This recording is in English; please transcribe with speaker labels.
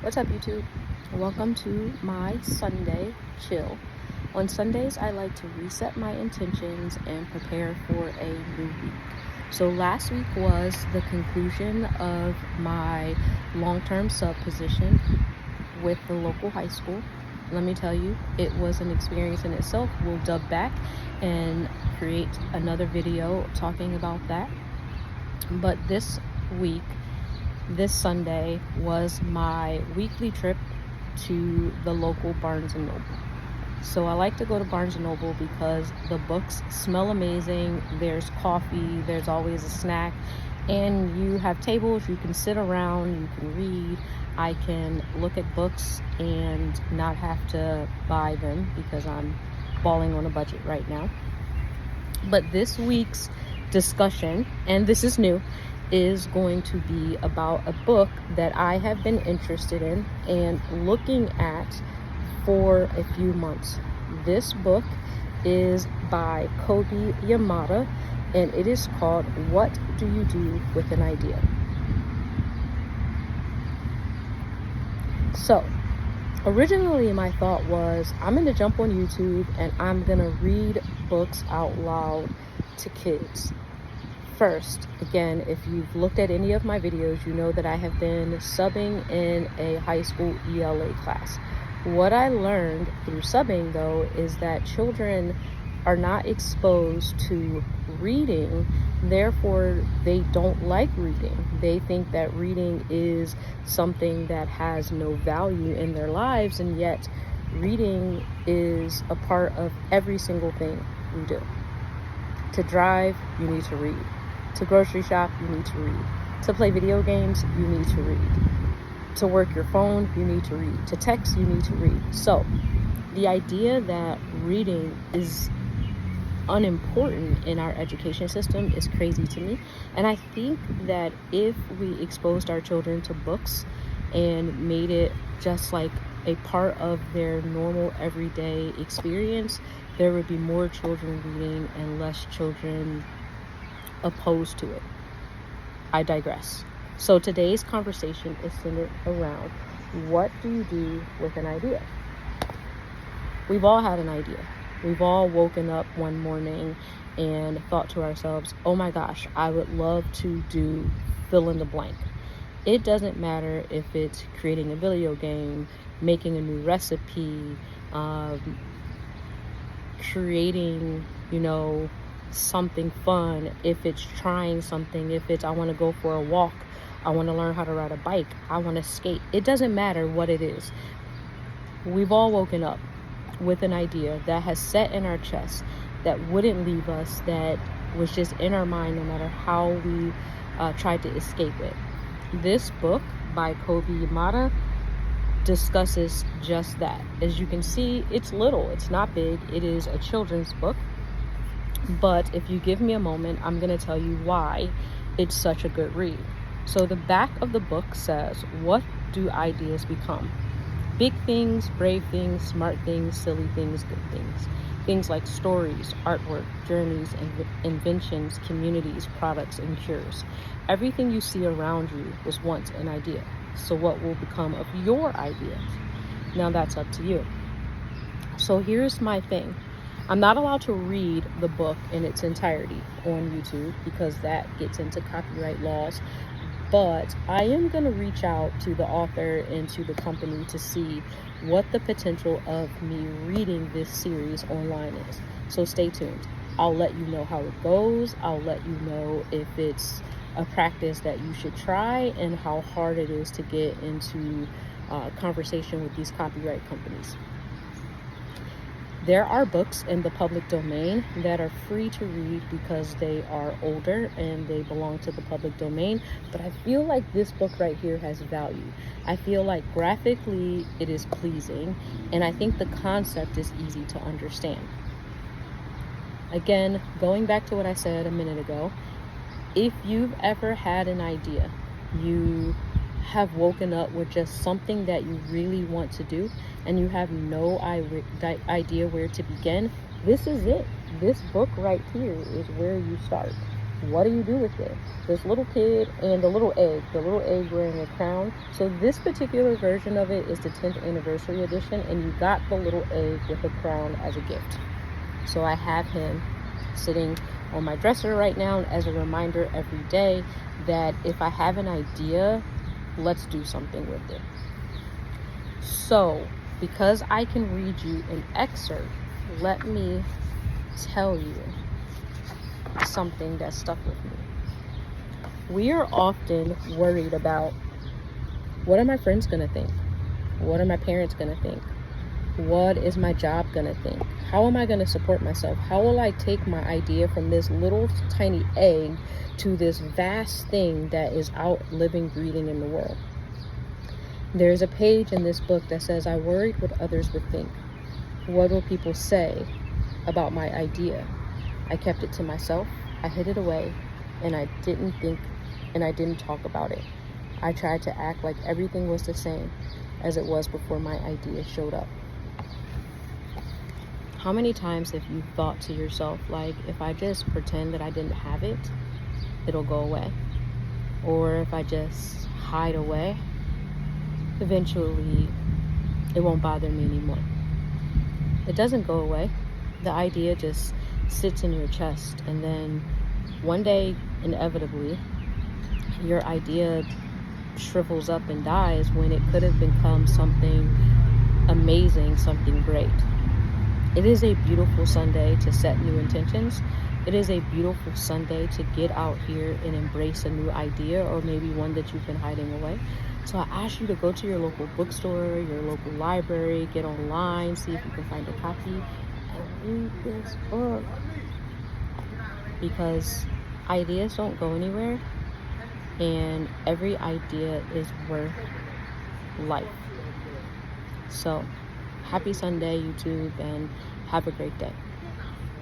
Speaker 1: What's up, YouTube? Welcome to my Sunday chill. On Sundays, I like to reset my intentions and prepare for a new week. So last week was the conclusion of my long-term sub position with the local high school. Let me tell you, it was an experience in itself. We'll dub back and create another video talking about that. But this Sunday was my weekly trip to the local Barnes & Noble. So I like to go to Barnes & Noble because the books smell amazing, there's coffee, there's always a snack, and you have tables, you can sit around, you can read. I can look at books and not have to buy them because I'm balling on a budget right now. But this week's discussion, and this is new, is going to be about a book that I have been interested in and looking at for a few months. This book is by Kobi Yamada, and it is called What Do You Do with an Idea? So, originally my thought was I'm going to jump on YouTube and I'm going to read books out loud to kids. First, again, if you've looked at any of my videos, you know that I have been subbing in a high school ELA class. What I learned through subbing, though, is that children are not exposed to reading, therefore they don't like reading. They think that reading is something that has no value in their lives, and yet reading is a part of every single thing we do. To drive, you need to read. To grocery shop, you need to read. To play video games, you need to read. To work your phone, you need to read. To text, you need to read. So the idea that reading is unimportant in our education system is crazy to me. And I think that if we exposed our children to books and made it just like a part of their normal everyday experience, there would be more children reading and less children opposed to it. I digress. So today's conversation is centered around what do you do with an idea? We've all had an idea. We've all woken up one morning and thought to ourselves, oh my gosh, I would love to do fill in the blank. It doesn't matter if it's creating a video game, making a new recipe, creating, something fun, if it's trying something, if it's I want to go for a walk, I want to learn how to ride a bike, I want to skate. It doesn't matter what it is. We've all woken up with an idea that has set in our chest, that wouldn't leave us, that was just in our mind no matter how we tried to escape it. This book by Kobi Yamada discusses just that. As you can see, it's little, it's not big, it is a children's book. But if you give me a moment, I'm going to tell you why it's such a good read. So the back of the book says, what do ideas become? Big things, brave things, smart things, silly things, good things. Things like stories, artwork, journeys, inventions, communities, products, and cures. Everything you see around you was once an idea. So what will become of your ideas? Now that's up to you. So here's my thing. I'm not allowed to read the book in its entirety on YouTube because that gets into copyright laws. But I am going to reach out to the author and to the company to see what the potential of me reading this series online is. So stay tuned. I'll let you know how it goes. I'll let you know if it's a practice that you should try and how hard it is to get into conversation with these copyright companies. There are books in the public domain that are free to read because they are older and they belong to the public domain, but I feel like this book right here has value. I feel like graphically it is pleasing, and I think the concept is easy to understand. Again, going back to what I said a minute ago, if you've ever had an idea, you have woken up with just something that you really want to do and you have no idea where to begin, this is it. This book right here is where you start. What do you do with it? This little kid and the little egg wearing a crown. So this particular version of it is the 10th anniversary edition, and you got the little egg with a crown as a gift. So I have him sitting on my dresser right now as a reminder every day that if I have an idea, let's do something with it. So because I can read you an excerpt, let me tell you something that stuck with me. We are often worried about, what are my friends gonna think? What are my parents gonna think? What is my job gonna think? How am I gonna support myself? How will I take my idea from this little tiny egg to this vast thing that is out living, breathing in the world? There's a page in this book that says, I worried what others would think. What will people say about my idea? I kept it to myself, I hid it away, and I didn't think and I didn't talk about it. I tried to act like everything was the same as it was before my idea showed up. How many times have you thought to yourself, like, if I just pretend that I didn't have it, it'll go away? Or if I just hide away, eventually it won't bother me anymore. It doesn't go away. The idea just sits in your chest, and then one day, inevitably, your idea shrivels up and dies when it could have become something amazing, something great. It is a beautiful Sunday to set new intentions. It is a beautiful Sunday to get out here and embrace a new idea, or maybe one that you've been hiding away. So I ask you to go to your local bookstore, your local library, get online, see if you can find a copy, and read this book. Because ideas don't go anywhere, and every idea is worth life. So happy Sunday, YouTube, and have a great day.